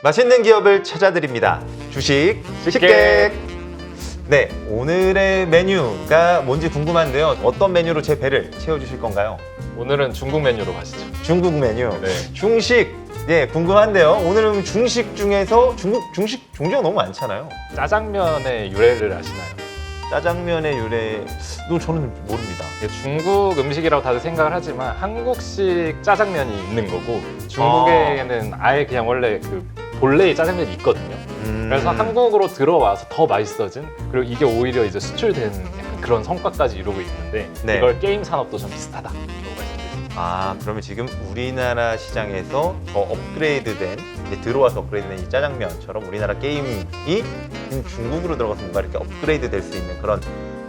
맛있는 기업을 찾아드립니다. 주식 식객. 네, 오늘의 메뉴가 뭔지 궁금한데요. 어떤 메뉴로 제 배를 채워주실 건가요? 오늘은 중국 메뉴로 가시죠. 중국 메뉴. 네. 중식. 네, 궁금한데요. 오늘은 중식 중에서 중국 중식 종류가 너무 많잖아요. 짜장면의 유래를 아시나요? 짜장면의 유래도 저는 모릅니다. 이게 중국 음식이라고 다들 생각을 하지만 한국식 짜장면이 있는 거고 중국에는 아예 그냥 원래 그 본래의 짜장면이 있거든요. 그래서 한국으로 들어와서 더 맛있어진, 그리고 이게 오히려 이제 수출되는 약간 그런 성과까지 이루고 있는데 네. 이걸 게임 산업도 좀 비슷하다 라고 말씀드립니다. 아, 그러면 지금 우리나라 시장에서 더 업그레이드된, 이제 들어와서 업그레이드된 이 짜장면처럼 우리나라 게임이 중국으로 들어가서 뭔가 이렇게 업그레이드 될 수 있는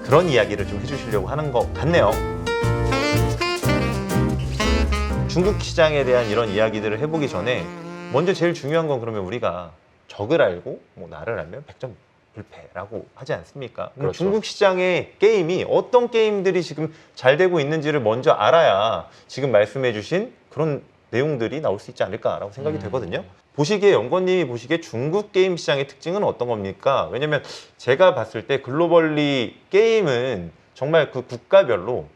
그런 이야기를 좀 해주시려고 하는 것 같네요. 중국 시장에 대한 이런 이야기들을 해보기 전에 먼저 제일 중요한 건 그러면 우리가 적을 알고 뭐 나를 알면 백전불패라고 하지 않습니까? 그렇죠. 중국 시장의 게임이 어떤 게임들이 지금 잘 되고 있는지를 먼저 알아야 지금 말씀해 주신 그런 내용들이 나올 수 있지 않을까라고 생각이 되거든요. 보시기에 연구원님이 보시기에 중국 게임 시장의 특징은 어떤 겁니까? 왜냐면 제가 봤을 때 글로벌리 게임은 정말 그 국가별로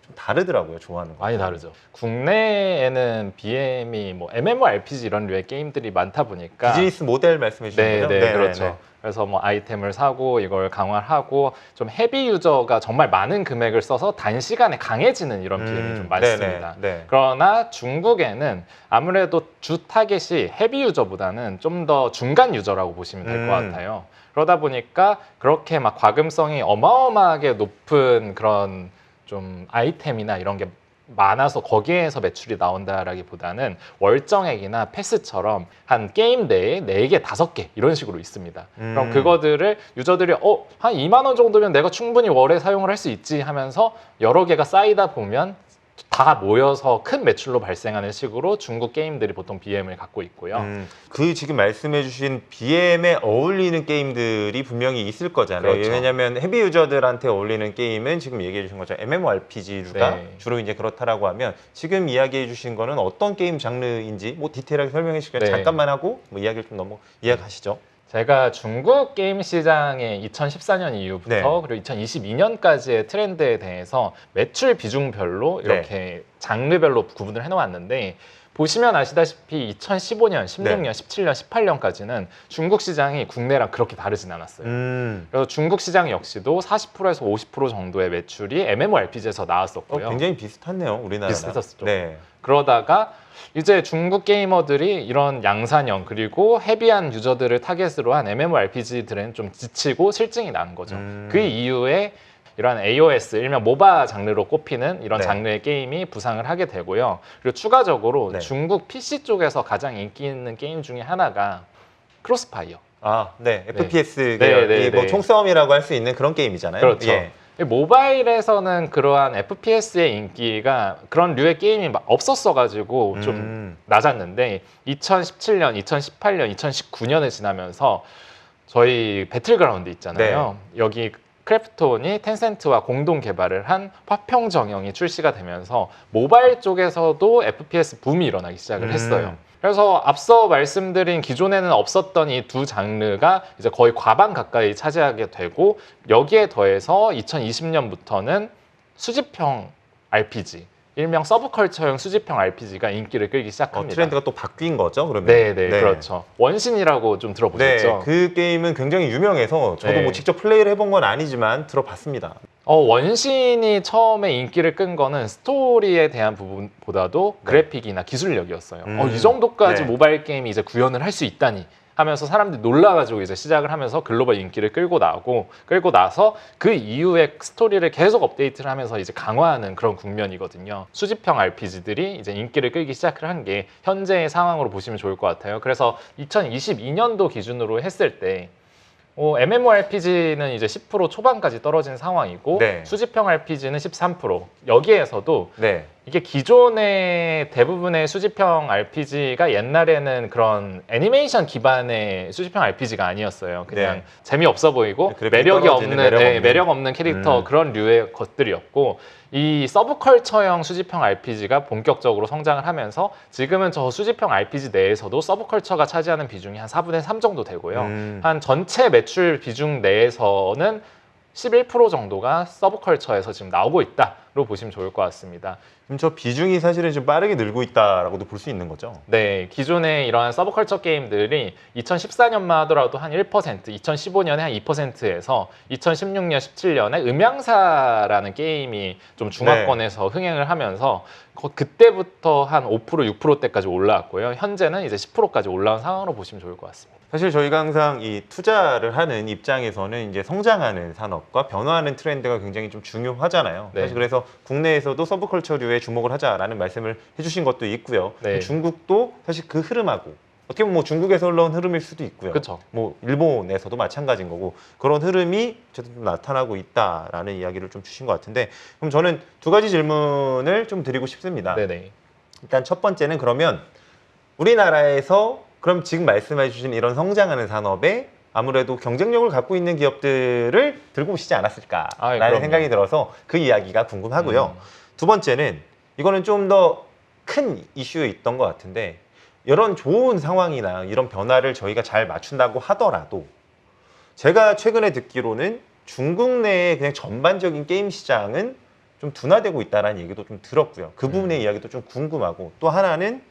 좀 다르더라고요. 좋아하는 거. 많이 다르죠. 국내에는 BM이 뭐 MMORPG 이런 류의 게임들이 많다 보니까 비즈니스 모델 말씀해 주신 거죠? 네, 그렇죠. 그래서 뭐 아이템을 사고 이걸 강화하고 좀 헤비 유저가 정말 많은 금액을 써서 단시간에 강해지는 이런 BM이 좀 많습니다. 네. 그러나 중국에는 아무래도 주 타겟이 헤비 유저보다는 좀 더 중간 유저라고 보시면 될 것 같아요. 그러다 보니까 그렇게 막 과금성이 어마어마하게 높은 그런 좀 아이템이나 이런 게 많아서 거기에서 매출이 나온다라기보다는 월정액이나 패스처럼 한 게임 내에 4개, 5개 이런 식으로 있습니다. 그럼 그거들을 유저들이 한 2만 원 정도면 내가 충분히 월에 사용을 할 수 있지 하면서 여러 개가 쌓이다 보면 다 모여서 큰 매출로 발생하는 식으로 중국 게임들이 보통 BM을 갖고 있고요. 그 지금 말씀해주신 BM에 어울리는 게임들이 분명히 있을 거잖아요. 그렇죠. 왜냐하면 헤비 유저들한테 어울리는 게임은 지금 얘기해주신 것처럼 MMORPG가 네. 주로 이제 그렇다라고 하면 지금 이야기해주신 거는 어떤 게임 장르인지 뭐 디테일하게 설명해 주시면 네. 잠깐만 하고 뭐 이야기를 좀 이해가시죠. 제가 중국 게임 시장의 2014년 이후부터 네. 그리고 2022년까지의 트렌드에 대해서 매출 비중별로 이렇게 장르별로 구분을 해놓았는데 보시면 아시다시피 2015년, 16년, 17년, 18년까지는 중국 시장이 국내랑 그렇게 다르진 않았어요. 그래서 중국 시장 역시도 40%에서 50% 정도의 매출이 MMORPG에서 나왔었고요. 굉장히 비슷하네요, 우리나라랑. 비슷했었죠. 네. 그러다가 이제 중국 게이머들이 이런 양산형 그리고 헤비한 유저들을 타겟으로 한 MMORPG들은 좀 지치고 실증이 난 거죠. 그 이후에 이러한 AOS, 일명 모바 장르로 꼽히는 이런 네. 장르의 게임이 부상을 하게 되고요. 그리고 추가적으로 네. 중국 PC 쪽에서 가장 인기 있는 게임 중에 하나가 크로스파이어. 네. FPS 네, 계열이 네, 뭐 네. 총싸움이라고 할 수 있는 그런 게임이잖아요. 그렇죠. 예. 모바일에서는 그러한 FPS의 인기가 그런 류의 게임이 막 없었어가지고 좀 낮았는데 2017년, 2018년, 2019년을 지나면서 저희 배틀그라운드 있잖아요. 여기 크래프톤이 텐센트와 공동 개발을 한 화평 정형이 출시가 되면서 모바일 쪽에서도 FPS 붐이 일어나기 시작을 했어요. 그래서 앞서 말씀드린 기존에는 없었던 이 두 장르가 이제 거의 과반 가까이 차지하게 되고 여기에 더해서 2020년부터는 수집형 RPG, 일명 서브컬처형 수집형 RPG가 인기를 끌기 시작합니다. 트렌드가 또 바뀐 거죠, 그러면? 네, 그렇죠. 원신이라고 좀 들어보셨죠? 네, 그 게임은 굉장히 유명해서 저도 네. 뭐 직접 플레이를 해본 건 아니지만 들어봤습니다. 원신이 처음에 인기를 끈 거는 스토리에 대한 부분보다도 그래픽이나 기술력이었어요. 이 정도까지 네. 모바일 게임이 이제 구현을 할 수 있다니 하면서 사람들이 놀라가지고 이제 시작을 하면서 글로벌 인기를 끌고 나서 그 이후에 스토리를 계속 업데이트를 하면서 이제 강화하는 그런 국면이거든요. 수집형 RPG들이 이제 인기를 끌기 시작을 한 게 현재의 상황으로 보시면 좋을 것 같아요. 그래서 2022년도 기준으로 했을 때 MMORPG는 이제 10% 초반까지 떨어진 상황이고 네. 수집형 RPG는 13%. 여기에서도 네. 이게 기존의 대부분의 수집형 RPG가 옛날에는 그런 애니메이션 기반의 수집형 RPG가 아니었어요. 그냥 네. 재미없어 보이고 그래픽 매력이 떨어지는, 없는, 매력 없는 캐릭터 음. 그런 류의 것들이었고 이 서브컬처형 수집형 RPG가 본격적으로 성장을 하면서 지금은 저 수집형 RPG 내에서도 서브컬처가 차지하는 비중이 한 4분의 3 정도 되고요. 한 전체 매출 비중 내에서는 11% 정도가 서브컬처에서 지금 나오고 있다로 보시면 좋을 것 같습니다. 그럼 저 비중이 사실은 좀 빠르게 늘고 있다라고도 볼 수 있는 거죠. 네, 기존의 이러한 서브컬처 게임들이 2014년만 하더라도 한 1%, 2015년에 한 2%에서 2016년, 17년에 음향사라는 게임이 좀 중화권에서 흥행을 하면서 그때부터 한 5%, 6%대까지 올라왔고요. 현재는 이제 10%까지 올라온 상황으로 보시면 좋을 것 같습니다. 사실 저희가 항상 이 투자를 하는 입장에서는 이제 성장하는 산업과 변화하는 트렌드가 굉장히 좀 중요하잖아요. 네. 사실 그래서 국내에서도 서브컬처류에 주목을 하자라는 말씀을 해주신 것도 있고요. 네. 중국도 사실 그 흐름하고 어떻게 보면 뭐 중국에서 흘러온 흐름일 수도 있고요. 그렇죠. 뭐 일본에서도 마찬가지인 거고 그런 흐름이 어쨌든 좀 나타나고 있다라는 이야기를 좀 주신 것 같은데 그럼 저는 두 가지 질문을 좀 드리고 싶습니다. 네네. 일단 첫 번째는 그러면 우리나라에서 그럼 지금 말씀해 주신 이런 성장하는 산업에 아무래도 경쟁력을 갖고 있는 기업들을 들고 오시지 않았을까라는 그럼요. 생각이 들어서 그 이야기가 궁금하고요. 두 번째는 이거는 좀 더 큰 이슈에 있던 것 같은데 이런 좋은 상황이나 이런 변화를 저희가 잘 맞춘다고 하더라도 제가 최근에 듣기로는 중국 내의 그냥 전반적인 게임 시장은 좀 둔화되고 있다는 얘기도 좀 들었고요. 그 부분의 이야기도 좀 궁금하고 또 하나는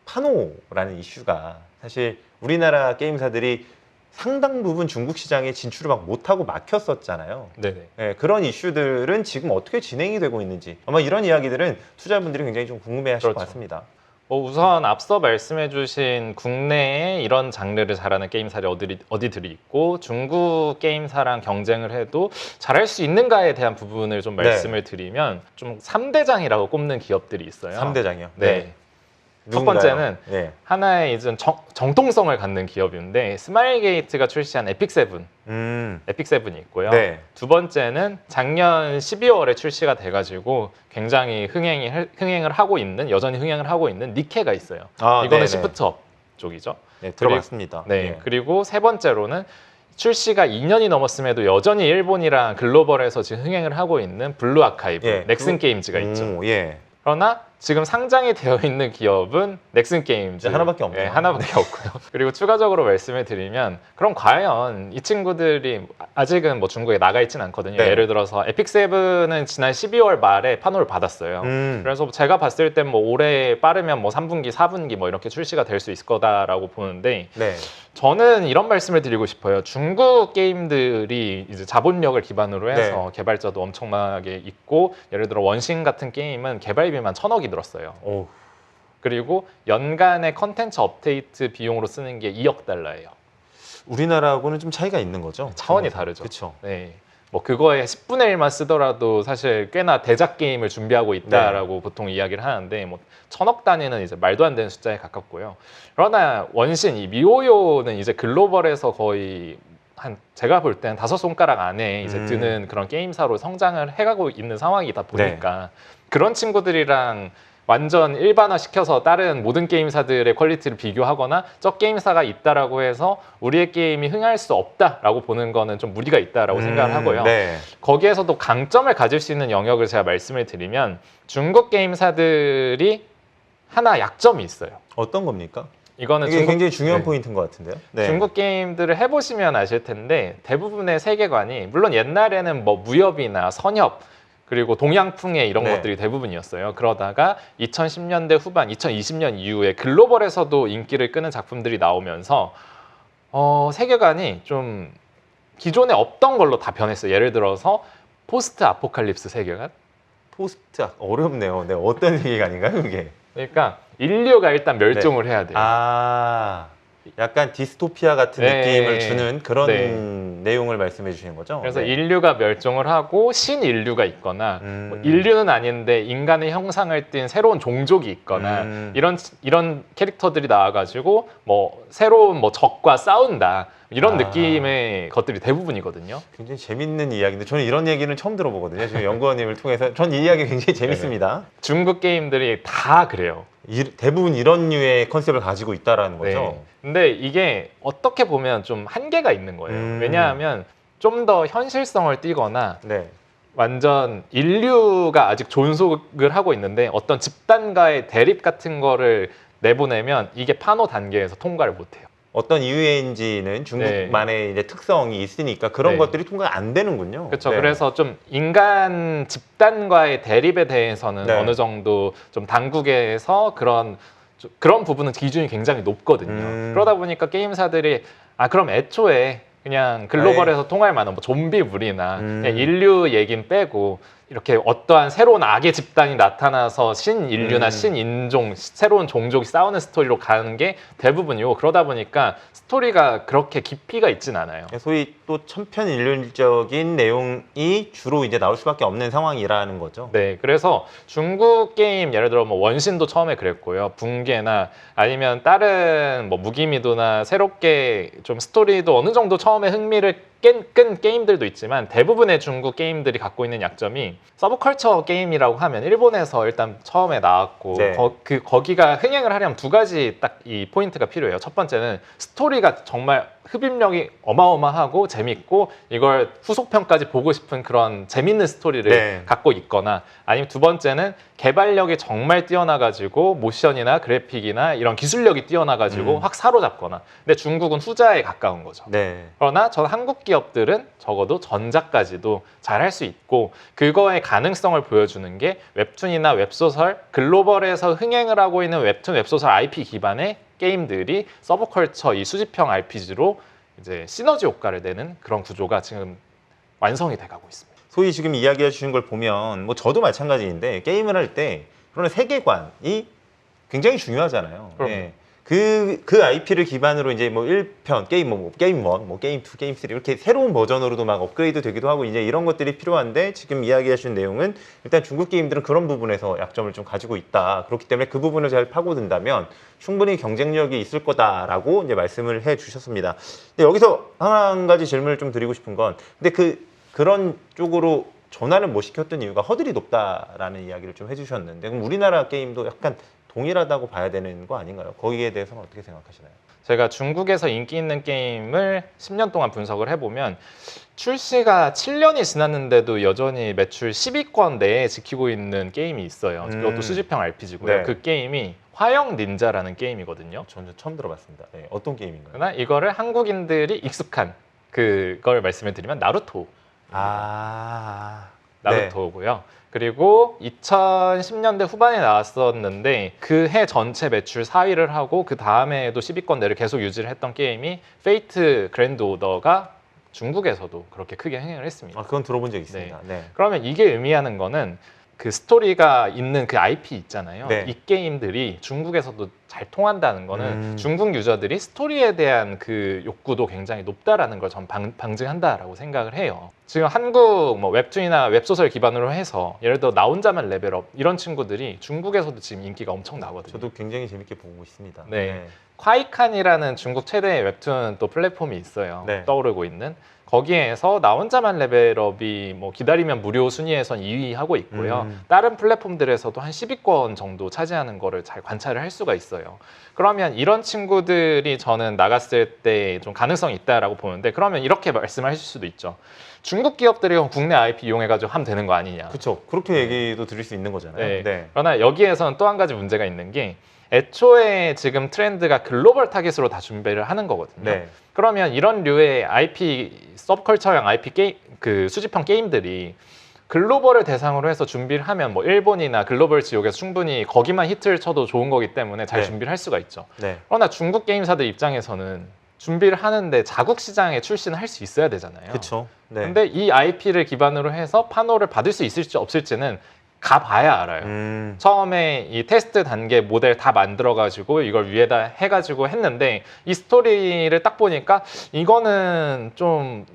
파노라는 이슈가 사실 우리나라 게임사들이 상당 부분 중국 시장에 진출을 막 못하고 막혔었잖아요. 네네. 네, 그런 이슈들은 지금 어떻게 진행이 되고 있는지 아마 이런 이야기들은 투자분들이 굉장히 좀 궁금해하실 것 그렇죠. 같습니다. 우선 앞서 말씀해주신 국내에 이런 장르를 잘하는 게임사들이 어디들이 있고 중국 게임사랑 경쟁을 해도 잘할 수 있는가에 대한 부분을 좀 말씀을 드리면 좀 3대장이라고 꼽는 기업들이 있어요. 3대장이요? 네. 첫 누군가요? 번째는 네. 하나의 이제 정통성을 갖는 기업인데 스마일게이트가 출시한 에픽세븐, 에픽세븐이 있고요. 네. 두 번째는 작년 12월에 출시가 돼가지고 굉장히 흥행을 하고 있는 여전히 흥행을 하고 있는 니케가 있어요. 아, 이거는 네네. 시프트업 쪽이죠. 네, 들어봤습니다. 네, 그리고 세 번째로는 출시가 2년이 넘었음에도 여전히 일본이랑 글로벌에서 지금 흥행을 하고 있는 블루 아카이브, 예, 넥슨 게임즈가 있죠. 오, 예. 그러나 지금 상장이 되어 있는 기업은 넥슨 게임즈 하나밖에 없네요. 네, 하나밖에 없고요. 그리고 추가적으로 말씀을 드리면 그럼 과연 이 친구들이 아직은 뭐 중국에 나가 있진 않거든요. 네. 예를 들어서 에픽세븐은 지난 12월 말에 판호를 받았어요. 그래서 제가 봤을 땐 뭐 올해 빠르면 뭐 3분기, 4분기 뭐 이렇게 출시가 될 수 있을 거다라고 보는데 네. 저는 이런 말씀을 드리고 싶어요. 중국 게임들이 이제 자본력을 기반으로 해서 개발자도 엄청나게 있고 예를 들어 원신 같은 게임은 개발비만 1,000억이 들었어요. 오. 그리고 연간의 컨텐츠 업데이트 비용으로 쓰는 게 2억 달러예요. 우리나라하고는 좀 차이가 있는 거죠? 차원이 다르죠. 그렇죠. 네. 뭐 그거에 10분의 1만 쓰더라도 사실 꽤나 대작 게임을 준비하고 있다라고 보통 이야기를 하는데 뭐 1,000억 단위는 이제 말도 안 되는 숫자에 가깝고요. 그러나 원신 이 미호요는 이제 글로벌에서 거의 한 제가 볼 때는 5손가락 안에 이제 드는 그런 게임사로 성장을 해가고 있는 상황이다 보니까 그런 친구들이랑 완전 일반화시켜서 다른 모든 게임사들의 퀄리티를 비교하거나 저 게임사가 있다라고 해서 우리의 게임이 흥할 수 없다라고 보는 거는 좀 무리가 있다라고 생각을 하고요. 네. 거기에서도 강점을 가질 수 있는 영역을 제가 말씀을 드리면 중국 게임사들이 하나 약점이 있어요. 어떤 겁니까? 이거는 이게 굉장히 중요한 네. 포인트인 것 같은데요. 네. 중국 게임들을 해보시면 아실 텐데 대부분의 세계관이 물론 옛날에는 뭐 무협이나 선협 그리고 동양풍의 이런 네. 것들이 대부분이었어요. 그러다가 2010년대 후반, 2020년 이후에 글로벌에서도 인기를 끄는 작품들이 나오면서 세계관이 좀 기존에 없던 걸로 다 변했어요. 예를 들어서 포스트 아포칼립스 세계관. 포스트 어렵네요. 네, 어떤 세계관인가요, 그게? 그러니까 인류가 일단 멸종을 해야 돼요. 아, 약간 디스토피아 같은 네. 느낌을 주는 그런 네. 내용을 말씀해 주시는 거죠? 그래서 네. 인류가 멸종을 하고 신인류가 있거나 뭐 인류는 아닌데 인간의 형상을 띈 새로운 종족이 있거나 이런 캐릭터들이 나와가지고 뭐 새로운 뭐 적과 싸운다. 이런 아. 느낌의 것들이 대부분이거든요. 굉장히 재밌는 이야기인데 저는 이런 얘기는 처음 들어보거든요. 지금 연구원님을 통해서 전 이 이야기 굉장히 재밌습니다. 중국 게임들이 다 그래요. 대부분 이런 류의 컨셉을 가지고 있다라는 거죠. 네. 근데 이게 어떻게 보면 좀 한계가 있는 거예요. 왜냐하면 좀 더 현실성을 띠거나 네. 완전 인류가 아직 존속을 하고 있는데 어떤 집단과의 대립 같은 거를 내보내면 이게 파노 단계에서 통과를 못해요. 어떤 이유인지는 중국만의 이제 특성이 있으니까 그런 네. 것들이 통과가 안 되는군요. 그렇죠. 네. 그래서 좀 인간 집단과의 대립에 대해서는 네. 어느 정도 좀 당국에서 그런 부분은 기준이 굉장히 높거든요. 그러다 보니까 게임사들이 그럼 애초에 그냥 글로벌에서 통할 만한 뭐 좀비물이나 그냥 인류 얘긴 빼고 이렇게 어떠한 새로운 악의 집단이 나타나서 신인류나 신인종, 새로운 종족이 싸우는 스토리로 가는 게 대부분이고 그러다 보니까 스토리가 그렇게 깊이가 있진 않아요. 소위 또 천편일률적인 내용이 주로 이제 나올 수밖에 없는 상황이라는 거죠. 네, 그래서 중국 게임 예를 들어 뭐 원신도 처음에 그랬고요, 붕괴나 아니면 다른 뭐 무기미도나 새롭게 좀 스토리도 어느 정도 처음에 흥미를 끈 게임들도 있지만 대부분의 중국 게임들이 갖고 있는 약점이 서브컬처 게임이라고 하면 일본에서 일단 처음에 나왔고 네. 거기가 흥행을 하려면 두 가지 딱 이 포인트가 필요해요. 첫 번째는 스토리가 정말 흡입력이 어마어마하고 재밌고 이걸 후속편까지 보고 싶은 그런 재밌는 스토리를 네. 갖고 있거나 아니면 두 번째는 개발력이 정말 뛰어나가지고 모션이나 그래픽이나 이런 기술력이 뛰어나가지고 확 사로잡거나. 근데 중국은 후자에 가까운 거죠. 네. 그러나 전 한국 기업들은 적어도 전작까지도 잘 할 수 있고 그거의 가능성을 보여주는 게 웹툰이나 웹소설, 글로벌에서 흥행을 하고 있는 웹툰, 웹소설 IP 기반의 게임들이 서브컬처 이 수집형 RPG로 이제 시너지 효과를 내는 그런 구조가 지금 완성이 돼가고 있습니다. 소위 지금 이야기해 주신 걸 보면 뭐 저도 마찬가지인데 게임을 할 때 그런 세계관이 굉장히 중요하잖아요. 그럼요. 네. 그 IP를 기반으로 이제 뭐 1편 게임 게임 1, 뭐 게임 2, 게임 3 이렇게 새로운 버전으로도 막 업그레이드 되기도 하고 이제 이런 것들이 필요한데 지금 이야기해 주신 내용은 일단 중국 게임들은 그런 부분에서 약점을 좀 가지고 있다. 그렇기 때문에 그 부분을 잘 파고든다면 충분히 경쟁력이 있을 거다라고 이제 말씀을 해 주셨습니다. 근데 여기서 한 가지 질문을 좀 드리고 싶은 건 근데 그런 쪽으로 전환을 못 시켰던 이유가 허들이 높다라는 이야기를 좀 해주셨는데 그럼 우리나라 게임도 약간 동일하다고 봐야 되는 거 아닌가요? 거기에 대해서는 어떻게 생각하시나요? 제가 중국에서 인기 있는 게임을 10년 동안 분석을 해보면 출시가 7년이 지났는데도 여전히 매출 10위권 내에 지키고 있는 게임이 있어요. 이것도 수집형 RPG고요. 네. 그 게임이 화영 닌자라는 게임이거든요. 저는 처음 들어봤습니다. 네, 어떤 게임인가요? 그러나 이거를 한국인들이 익숙한 그걸 말씀을 드리면 나루토. 나루토고요. 그리고 2010년대 후반에 나왔었는데 그 해 전체 매출 4위를 하고 그 다음에 해도 10위권 내를 계속 유지를 했던 게임이 페이트 그랜드 오더가 중국에서도 그렇게 크게 흥행을 했습니다. 그건 들어본 적 있습니다. 네. 그러면 이게 의미하는 거는 그 스토리가 있는 그 IP 있잖아요. 네. 이 게임들이 중국에서도 잘 통한다는 거는 중국 유저들이 스토리에 대한 그 욕구도 굉장히 높다라는 걸 전 방증한다라고 생각을 해요. 지금 한국 뭐 웹툰이나 웹소설 기반으로 해서 예를 들어 나 혼자만 레벨업 이런 친구들이 중국에서도 지금 인기가 엄청 나거든요. 저도 굉장히 재밌게 보고 있습니다. 네. 콰이칸이라는 중국 최대의 웹툰 또 플랫폼이 있어요. 네. 떠오르고 있는. 거기에서 나 혼자만 레벨업이 뭐 기다리면 무료 순위에선 2위 하고 있고요. 다른 플랫폼들에서도 한 10위권 정도 차지하는 거를 잘 관찰을 할 수가 있어요. 그러면 이런 친구들이 저는 나갔을 때 좀 가능성이 있다라고 보는데 그러면 이렇게 말씀하실 수도 있죠. 중국 기업들이 국내 IP 이용해가지고 하면 되는 거 아니냐. 그렇죠. 그렇게 얘기도 드릴 수 있는 거잖아요. 네. 네. 그러나 여기에서는 또 한 가지 문제가 있는 게 애초에 지금 트렌드가 글로벌 타깃으로 다 준비를 하는 거거든요. 네. 그러면 이런 류의 IP 서브컬처형 IP 게임 그 수집형 게임들이 글로벌을 대상으로 해서 준비를 하면 뭐 일본이나 글로벌 지역에서 충분히 거기만 히트를 쳐도 좋은 거기 때문에 잘 네. 준비를 할 수가 있죠. 네. 그러나 중국 게임사들 입장에서는 준비를 하는데 자국 시장에 출시는 할 수 있어야 되잖아요. 그렇죠. 네. 근데 이 IP를 기반으로 해서 판호를 받을 수 있을지 없을지는 가봐야 알아요. 처음에 이 테스트 단계 모델 다 만들어가지고 이걸 위에다 해가지고 했는데 이 스토리를 딱 보니까 이거는 좀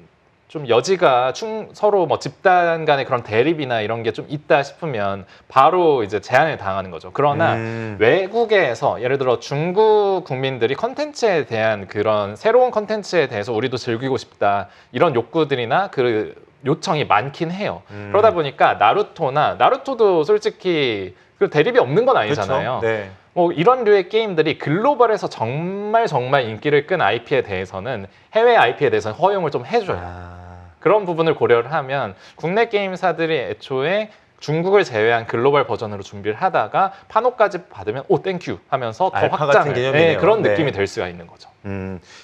좀 여지가 서로 뭐 집단 간의 그런 대립이나 이런 게 좀 있다 싶으면 바로 이제 제한을 당하는 거죠. 그러나 외국에서 예를 들어 중국 국민들이 컨텐츠에 대한 그런 새로운 컨텐츠에 대해서 우리도 즐기고 싶다 이런 욕구들이나 그 요청이 많긴 해요. 그러다 보니까 나루토도 솔직히 그 대립이 없는 건 아니잖아요. 그렇죠. 네. 뭐 이런 류의 게임들이 글로벌에서 정말 인기를 끈 IP에 대해서는 해외 IP에 대해서는 허용을 좀 해줘요. 그런 부분을 고려를 하면 국내 게임사들이 애초에 중국을 제외한 글로벌 버전으로 준비를 하다가 판호까지 받으면 오 땡큐 하면서 더 알파 확장을 같은 개념이네요. 그런 네. 느낌이 될 수가 있는 거죠.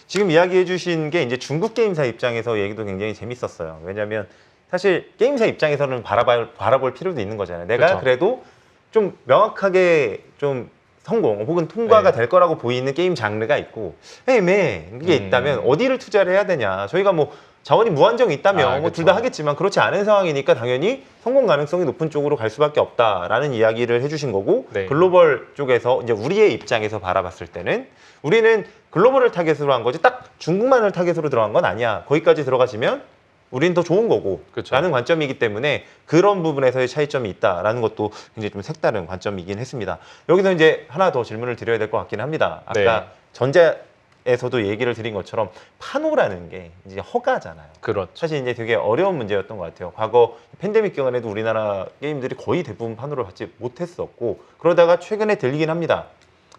지금 이야기해 주신 게 이제 중국 게임사 입장에서 얘기도 굉장히 재밌었어요. 왜냐하면 사실 게임사 입장에서는 바라볼 필요도 있는 거잖아요. 내가 그렇죠. 그래도 좀 명확하게 좀 성공 혹은 통과가 네. 될 거라고 보이는 게임 장르가 있고 애매한 게 있다면 어디를 투자를 해야 되냐. 저희가 뭐 자원이 무한정 있다면 뭐 둘 다 그렇죠. 하겠지만 그렇지 않은 상황이니까 당연히 성공 가능성이 높은 쪽으로 갈 수밖에 없다라는 이야기를 해주신 거고 네. 글로벌 쪽에서 이제 우리의 입장에서 바라봤을 때는 우리는 글로벌을 타겟으로 한 거지 딱 중국만을 타겟으로 들어간 건 아니야. 거기까지 들어가시면 우리는 더 좋은 거고 그렇죠. 라는 관점이기 때문에 그런 부분에서의 차이점이 있다라는 것도 굉장히 좀 색다른 관점이긴 했습니다. 여기서 이제 하나 더 질문을 드려야 될 것 같긴 합니다. 아까 네. 전자에서도 얘기를 드린 것처럼 판호라는 게 이제 허가잖아요. 그렇죠. 사실 이제 되게 어려운 문제였던 것 같아요. 과거 팬데믹 기간에도 우리나라 게임들이 거의 대부분 판호를 받지 못했었고 그러다가 최근에 들리긴 합니다.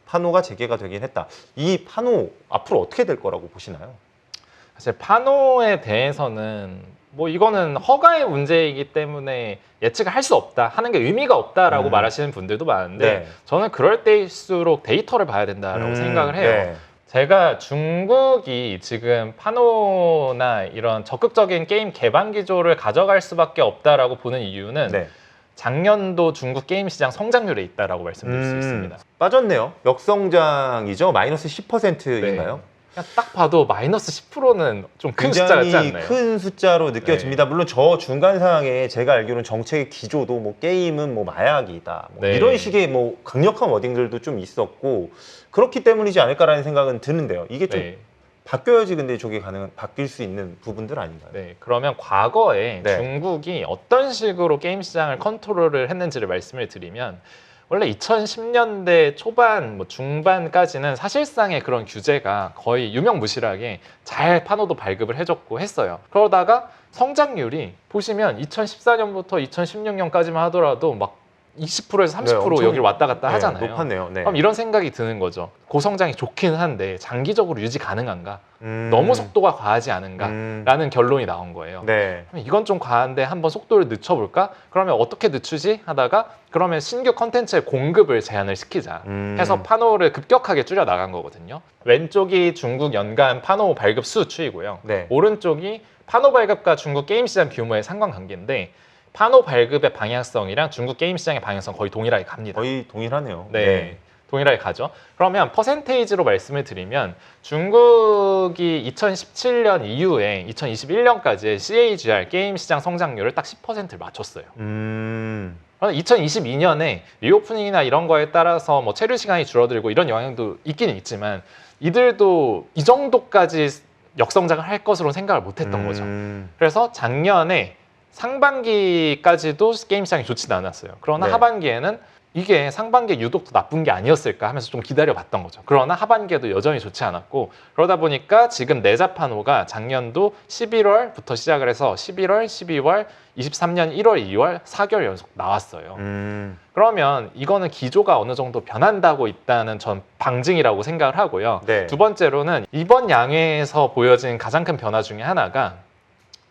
판호가 재개가 되긴 했다. 이 판호 앞으로 어떻게 될 거라고 보시나요? 사실 판호에 대해서는 뭐 이거는 허가의 문제이기 때문에 예측을 할 수 없다 하는 게 의미가 없다라고 말하시는 분들도 많은데 네. 저는 그럴 때일수록 데이터를 봐야 된다라고 생각을 해요. 네. 제가 중국이 지금 판호나 이런 적극적인 게임 개발 기조를 가져갈 수밖에 없다라고 보는 이유는 네. 작년도 중국 게임 시장 성장률에 있다라고 말씀드릴 수 있습니다. 빠졌네요. 역성장이죠. 마이너스 10%인가요? 그냥 딱 봐도 마이너스 10%는 좀 큰 숫자 같지 굉장히 않나요? 큰 숫자로 느껴집니다. 물론 저 중간 상황에 제가 알기로는 정책의 기조도 뭐 게임은 뭐 마약이다 뭐 네. 이런 식의 뭐 강력한 워딩들도 좀 있었고 그렇기 때문이지 않을까라는 생각은 드는데요. 이게 좀 네. 바뀌어야지 근데 저게 바뀔 수 있는 부분들 아닌가요? 네, 그러면 과거에 네. 중국이 어떤 식으로 게임 시장을 컨트롤을 했는지를 말씀을 드리면 원래 2010년대 초반, 뭐 중반까지는 사실상의 그런 규제가 거의 유명무실하게 잘 판호도 발급을 해줬고 했어요. 그러다가 성장률이 보시면 2014년부터 2016년까지만 하더라도 막 20%에서 30% 네, 엄청, 여기를 왔다 갔다 네, 하잖아요. 높았네요. 네. 그럼 이런 생각이 드는 거죠. 고성장이 좋긴 한데 장기적으로 유지 가능한가? 너무 속도가 과하지 않은가라는 결론이 나온 거예요. 네. 그럼 이건 좀 과한데 한번 속도를 늦춰볼까? 그러면 어떻게 늦추지? 하다가 그러면 신규 컨텐츠의 공급을 제한을 시키자 해서 판호를 급격하게 줄여 나간 거거든요. 왼쪽이 중국 연간 판호 발급 수 추이고요. 네. 오른쪽이 판호 발급과 중국 게임 시장 규모의 상관관계인데 판호 발급의 방향성이랑 중국 게임 시장의 방향성 거의 동일하게 갑니다. 거의 동일하네요. 네. 동일하게 가죠. 그러면 퍼센테이지로 말씀을 드리면 중국이 2017년 이후에 2021년까지 CAGR 게임 시장 성장률을 딱 10%를 맞췄어요. 2022년에 리오프닝이나 이런 거에 따라서 뭐 체류 시간이 줄어들고 이런 영향도 있기는 있지만 이들도 이 정도까지 역성장을 할 것으로 생각을 못했던 거죠. 그래서 작년에 상반기까지도 게임 시장이 좋지는 않았어요. 그러나 네. 하반기에는 이게 상반기에 유독 더 나쁜 게 아니었을까 하면서 좀 기다려봤던 거죠. 그러나 하반기에도 여전히 좋지 않았고 그러다 보니까 지금 내자판호가 작년도 11월부터 시작을 해서 11월, 12월, 23년 1월, 2월 4개월 연속 나왔어요. 그러면 이거는 기조가 어느 정도 변한다고 있다는 전 방증이라고 생각을 하고요. 네. 두 번째로는 이번 양회에서 보여진 가장 큰 변화 중에 하나가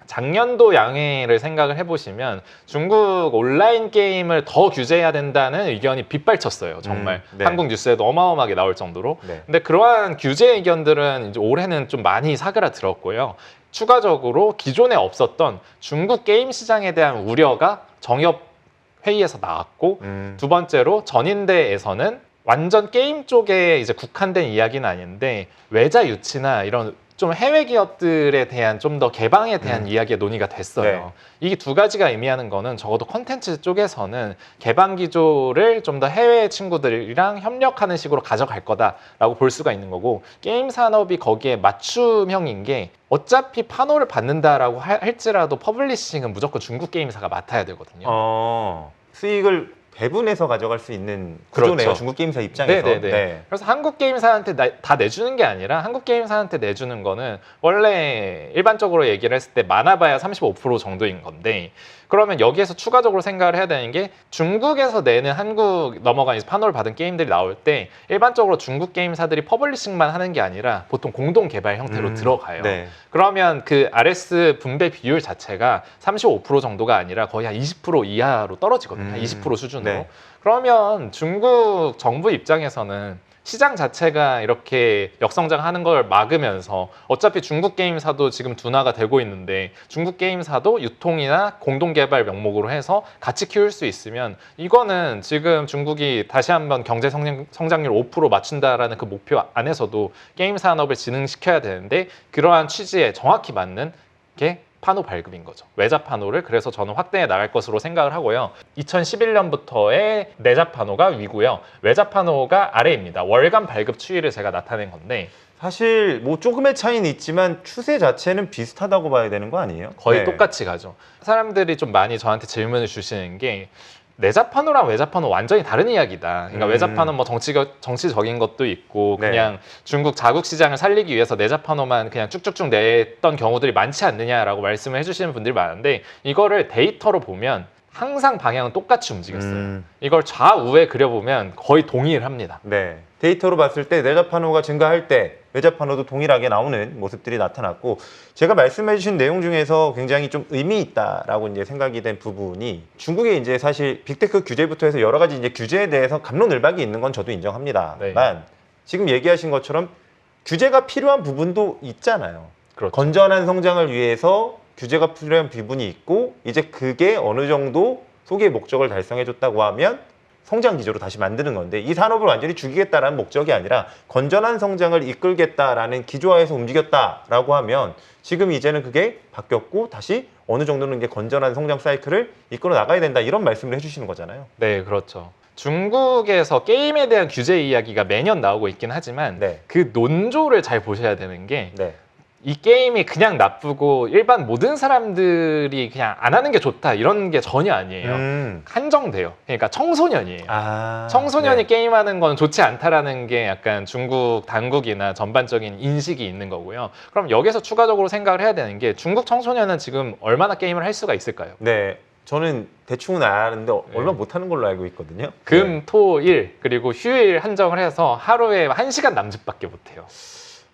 작년도 양해를 생각을 해보시면 중국 온라인 게임을 더 규제해야 된다는 의견이 빗발쳤어요. 정말 네. 한국 뉴스에도 어마어마하게 나올 정도로. 네. 근데 그러한 규제 의견들은 이제 올해는 좀 많이 사그라들었고요. 추가적으로 기존에 없었던 중국 게임 시장에 대한 우려가 정협 회의에서 나왔고 두 번째로 전인대에서는 완전 게임 쪽에 이제 국한된 이야기는 아닌데 외자 유치나 이런 좀 해외 기업들에 대한 좀 더 개방에 대한 이야기가 논의가 됐어요. 네. 이게 두 가지가 의미하는 거는 적어도 콘텐츠 쪽에서는 개방 기조를 좀 더 해외 친구들이랑 협력하는 식으로 가져갈 거다라고 볼 수가 있는 거고, 게임 산업이 거기에 맞춤형인 게 어차피 판호를 받는다라고 할지라도 퍼블리싱은 무조건 중국 게임사가 맡아야 되거든요. 수익을 배분해서 가져갈 수 있는 구조네요. 그렇죠. 중국 게임사 입장에서. 네네네. 네. 그래서 한국 게임사한테 다 내주는 게 아니라 한국 게임사한테 내주는 거는 원래 일반적으로 얘기를 했을 때 많아봐야 35% 정도인 건데, 그러면 여기에서 추가적으로 생각을 해야 되는 게 중국에서 내는 한국 넘어간 판호를 받은 게임들이 나올 때 일반적으로 중국 게임사들이 퍼블리싱만 하는 게 아니라 보통 공동 개발 형태로 들어가요. 네. 그러면 그 RS 분배 비율 자체가 35% 정도가 아니라 거의 한 20% 이하로 떨어지거든요. 한 20% 수준으로. 네. 그러면 중국 정부 입장에서는 시장 자체가 이렇게 역성장하는 걸 막으면서 어차피 중국 게임사도 지금 둔화가 되고 있는데 중국 게임사도 유통이나 공동개발 명목으로 해서 같이 키울 수 있으면 이거는 지금 중국이 다시 한번 경제 성장률 5% 맞춘다라는 그 목표 안에서도 게임 산업을 진흥시켜야 되는데, 그러한 취지에 정확히 맞는 게 판호 발급인 거죠. 외자 판호를 그래서 저는 확대해 나갈 것으로 생각을 하고요. 2011년부터의 내자 판호가 위고요. 외자 판호가 아래입니다. 월간 발급 추이를 제가 나타낸 건데 사실 뭐 조금의 차이는 있지만 추세 자체는 비슷하다고 봐야 되는 거 아니에요? 거의 네. 똑같이 가죠. 사람들이 좀 많이 저한테 질문을 주시는 게 내자 판호랑 외자 판호 완전히 다른 이야기다. 그러니까 외자 판호는 뭐 정치적인 것도 있고 네. 그냥 중국 자국 시장을 살리기 위해서 내자 판호만 그냥 쭉쭉쭉 냈던 경우들이 많지 않느냐라고 말씀을 해주시는 분들이 많은데, 이거를 데이터로 보면 항상 방향은 똑같이 움직였어요. 이걸 좌우에 그려보면 거의 동일합니다. 네. 데이터로 봤을 때 내자 판호가 증가할 때 외자 판호도 동일하게 나오는 모습들이 나타났고, 제가 말씀해 주신 내용 중에서 굉장히 좀 의미 있다라고 이제 생각이 된 부분이, 중국의 이제 사실 빅테크 규제부터 해서 여러 가지 이제 규제에 대해서 갑론을박이 있는 건 저도 인정합니다만, 네. 지금 얘기하신 것처럼 규제가 필요한 부분도 있잖아요. 그렇죠. 건전한 성장을 위해서 규제가 필요한 부분이 있고, 이제 그게 어느 정도 소기의 목적을 달성해 줬다고 하면 성장 기조로 다시 만드는 건데, 이 산업을 완전히 죽이겠다라는 목적이 아니라 건전한 성장을 이끌겠다라는 기조화에서 움직였다라고 하면 지금 이제는 그게 바뀌었고 다시 어느 정도는 이제 건전한 성장 사이클을 이끌어 나가야 된다, 이런 말씀을 해주시는 거잖아요. 네, 그렇죠. 중국에서 게임에 대한 규제 이야기가 매년 나오고 있긴 하지만 네. 그 논조를 잘 보셔야 되는 게, 네. 이 게임이 그냥 나쁘고 일반 모든 사람들이 그냥 안 하는 게 좋다 이런 게 전혀 아니에요. 한정돼요. 그러니까 청소년이에요. 청소년이 네. 게임하는 건 좋지 않다라는 게 약간 중국 당국이나 전반적인 인식이 있는 거고요. 그럼 여기서 추가적으로 생각을 해야 되는 게, 중국 청소년은 지금 얼마나 게임을 할 수가 있을까요? 네. 저는 대충은 아는데 얼마 못하는 걸로 알고 있거든요. 금, 토, 일 그리고 휴일 한정을 해서 하루에 1시간 남짓밖에 못해요.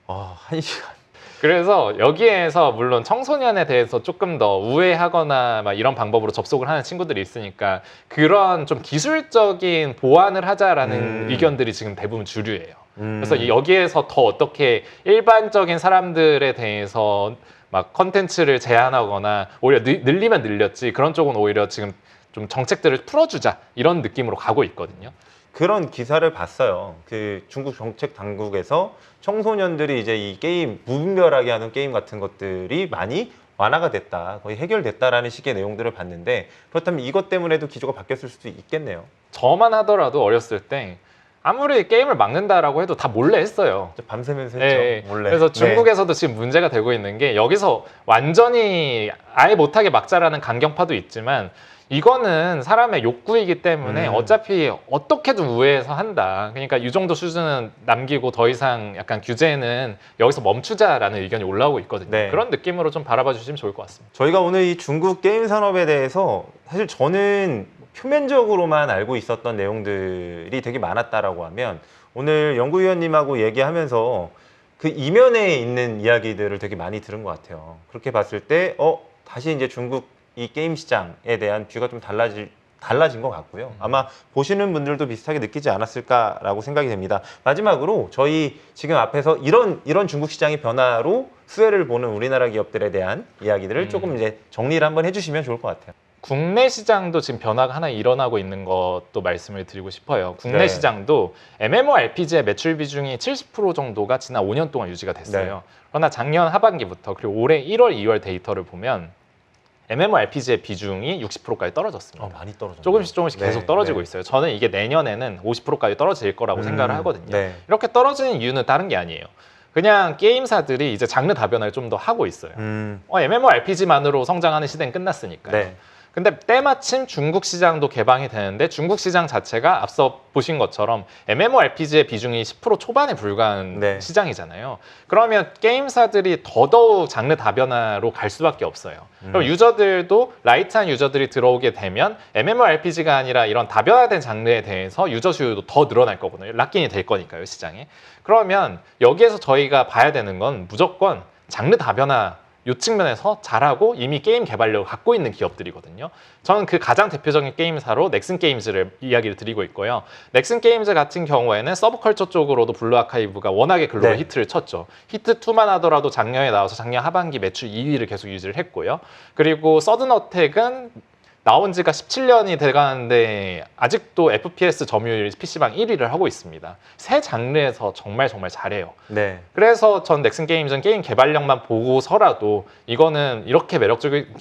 1시간. 그래서 여기에서 물론 청소년에 대해서 조금 더 우회하거나 막 이런 방법으로 접속을 하는 친구들이 있으니까 그런 좀 기술적인 보완을 하자라는 의견들이 지금 대부분 주류예요. 그래서 여기에서 더 어떻게 일반적인 사람들에 대해서 막 컨텐츠를 제한하거나 오히려 늘리면 늘렸지, 그런 쪽은 오히려 지금 좀 정책들을 풀어주자 이런 느낌으로 가고 있거든요. 그런 기사를 봤어요. 그 중국 정책 당국에서 청소년들이 이제 이 게임, 무분별하게 하는 게임 같은 것들이 많이 완화가 됐다, 거의 해결됐다라는 식의 내용들을 봤는데, 그렇다면 이것 때문에도 기조가 바뀌었을 수도 있겠네요. 저만 하더라도 어렸을 때 아무리 게임을 막는다라고 해도 다 몰래 했어요. 밤새면서 했죠. 네, 몰래. 그래서 중국에서도 지금 문제가 되고 있는 게, 여기서 완전히 아예 못하게 막자라는 강경파도 있지만 이거는 사람의 욕구이기 때문에 어차피 어떻게든 우회해서 한다. 그러니까 이 정도 수준은 남기고 더 이상 약간 규제는 여기서 멈추자라는 의견이 올라오고 있거든요. 네. 그런 느낌으로 좀 바라봐 주시면 좋을 것 같습니다. 저희가 오늘 이 중국 게임 산업에 대해서 사실 저는 표면적으로만 알고 있었던 내용들이 되게 많았다라고 하면, 오늘 연구위원님하고 얘기하면서 그 이면에 있는 이야기들을 되게 많이 들은 것 같아요. 그렇게 봤을 때 다시 이제 중국 이 게임 시장에 대한 뷰가 좀 달라진 것 같고요. 아마 보시는 분들도 비슷하게 느끼지 않았을까라고 생각이 됩니다. 마지막으로 저희 지금 앞에서 이런 중국 시장의 변화로 수혜를 보는 우리나라 기업들에 대한 이야기들을 조금 이제 정리를 한번 해주시면 좋을 것 같아요. 국내 시장도 지금 변화가 하나 일어나고 있는 것도 말씀을 드리고 싶어요. 국내 네. 시장도 MMORPG의 매출 비중이 70% 정도가 지난 5년 동안 유지가 됐어요. 네. 그러나 작년 하반기부터 그리고 올해 1월, 2월 데이터를 보면 MMORPG의 비중이 60%까지 떨어졌습니다. 많이 떨어졌네요. 조금씩 네, 계속 떨어지고 네. 있어요. 저는 이게 내년에는 50%까지 떨어질 거라고 생각을 하거든요. 네. 이렇게 떨어지는 이유는 다른 게 아니에요. 그냥 게임사들이 이제 장르 다변화를 좀 더 하고 있어요. MMORPG만으로 성장하는 시대는 끝났으니까요. 네. 근데 때마침 중국 시장도 개방이 되는데 중국 시장 자체가 앞서 보신 것처럼 MMORPG의 비중이 10% 초반에 불과한 네. 시장이잖아요. 그러면 게임사들이 더더욱 장르 다변화로 갈 수밖에 없어요. 그럼 유저들도 라이트한 유저들이 들어오게 되면 MMORPG가 아니라 이런 다변화된 장르에 대해서 유저 수요도 더 늘어날 거거든요. 락인이 될 거니까요, 시장에. 그러면 여기에서 저희가 봐야 되는 건 무조건 장르 다변화 이 측면에서 잘하고 이미 게임 개발력을 갖고 있는 기업들이거든요. 저는 그 가장 대표적인 게임사로 넥슨 게임즈를 이야기를 드리고 있고요. 넥슨 게임즈 같은 경우에는 서브컬처 쪽으로도 블루 아카이브가 워낙에 글로벌 네. 히트를 쳤죠. 히트 2만 하더라도 작년에 나와서 작년 하반기 매출 2위를 계속 유지를 했고요. 그리고 서든 어택은 나온 지가 17년이 돼가는데 아직도 FPS 점유율 PC방 1위를 하고 있습니다. 새 장르에서 정말 잘해요. 네. 그래서 전 넥슨 게임즈는 게임 개발력만 보고서라도 이거는 이렇게 매력적인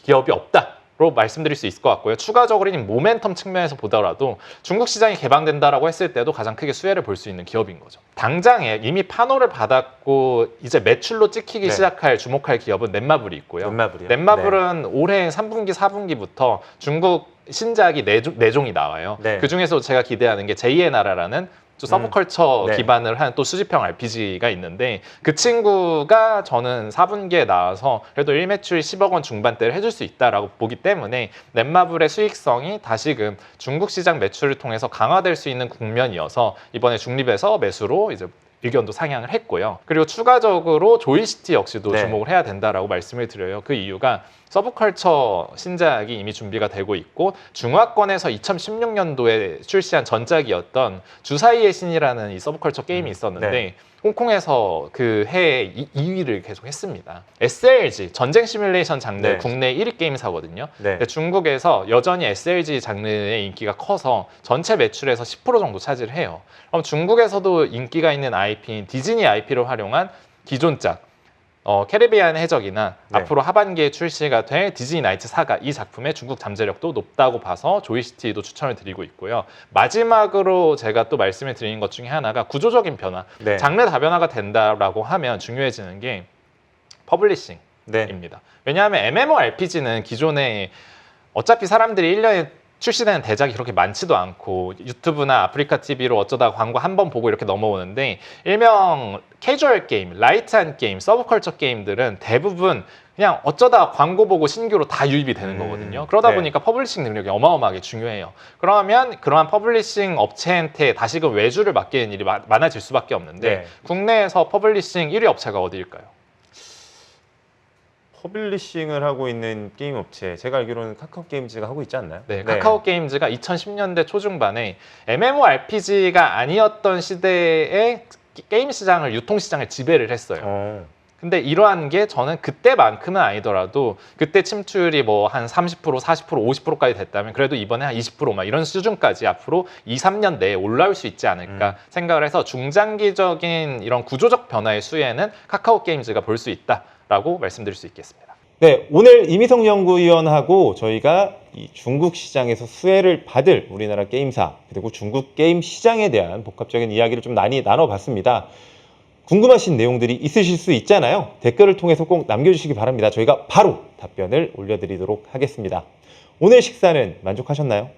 기업이 없다로 말씀드릴 수 있을 것 같고요. 추가적으로는 모멘텀 측면에서 보더라도 중국 시장이 개방된다라고 했을 때도 가장 크게 수혜를 볼 수 있는 기업인 거죠. 당장에 이미 판호를 받았고 이제 매출로 찍히기 네. 시작할 주목할 기업은 넷마블이 있고요. 넷마블이요? 넷마블은 올해 3분기, 4분기부터 중국 신작이 4종이 나와요. 네. 그중에서 제가 기대하는 게 제2의 나라라는 또 서브컬처 네. 기반을 한 또 수집형 RPG가 있는데 그 친구가 저는 4분기에 나와서 그래도 1매출 10억 원 중반대를 해줄 수 있다라고 보기 때문에 넷마블의 수익성이 다시금 중국 시장 매출을 통해서 강화될 수 있는 국면이어서 이번에 중립에서 매수로 이제 의견도 상향을 했고요. 그리고 추가적으로 조이시티 역시도 네. 주목을 해야 된다라고 말씀을 드려요. 그 이유가 서브컬처 신작이 이미 준비가 되고 있고 중화권에서 2016년도에 출시한 전작이었던 주사위의 신이라는 이 서브컬처 게임이 있었는데 네. 홍콩에서 그 해에 2위를 계속 했습니다. SLG 전쟁 시뮬레이션 장르 네. 국내 1위 게임사거든요. 네. 근데 중국에서 여전히 SLG 장르의 인기가 커서 전체 매출에서 10% 정도 차지를 해요. 그럼 중국에서도 인기가 있는 IP인 디즈니 IP를 활용한 기존작 캐리비안 해적이나 네. 앞으로 하반기에 출시가 될 디즈니 나이트 사가 이 작품의 중국 잠재력도 높다고 봐서 조이시티도 추천을 드리고 있고요. 마지막으로 제가 또 말씀을 드리는 것 중에 하나가 구조적인 변화. 네. 장르 다변화가 된다라고 하면 중요해지는 게 퍼블리싱입니다. 네. 왜냐하면 MMORPG는 기존에 어차피 사람들이 1년에 출시되는 대작이 그렇게 많지도 않고 유튜브나 아프리카 TV로 어쩌다 광고 한 번 보고 이렇게 넘어오는데 일명 캐주얼 게임, 라이트한 게임, 서브컬처 게임들은 대부분 그냥 어쩌다 광고 보고 신규로 다 유입이 되는 거거든요. 그러다 네. 보니까 퍼블리싱 능력이 어마어마하게 중요해요. 그러면 그러한 퍼블리싱 업체한테 다시금 외주를 맡기는 일이 많아질 수밖에 없는데 네. 국내에서 퍼블리싱 1위 업체가 어디일까요? 퍼블리싱을 하고 있는 게임 업체 제가 알기로는 카카오 게임즈가 하고 있지 않나요? 네, 카카오 게임즈가 2010년대 초중반에 MMORPG가 아니었던 시대에 게임 시장을 유통 시장을 지배를 했어요. 근데 이러한 게 저는 그때만큼은 아니더라도 그때 침투율이 뭐 한 30%, 40%, 50%까지 됐다면 그래도 이번에 한 20% 이런 수준까지 앞으로 2, 3년 내에 올라올 수 있지 않을까 생각을 해서 중장기적인 이런 구조적 변화의 수혜는 카카오 게임즈가 볼 수 있다라고 말씀드릴 수 있겠습니다. 네, 오늘 이미성 연구위원하고 저희가 이 중국 시장에서 수혜를 받을 우리나라 게임사 그리고 중국 게임 시장에 대한 복합적인 이야기를 좀 많이 나눠봤습니다. 궁금하신 내용들이 있으실 수 있잖아요. 댓글을 통해서 꼭 남겨주시기 바랍니다. 저희가 바로 답변을 올려드리도록 하겠습니다. 오늘 식사는 만족하셨나요?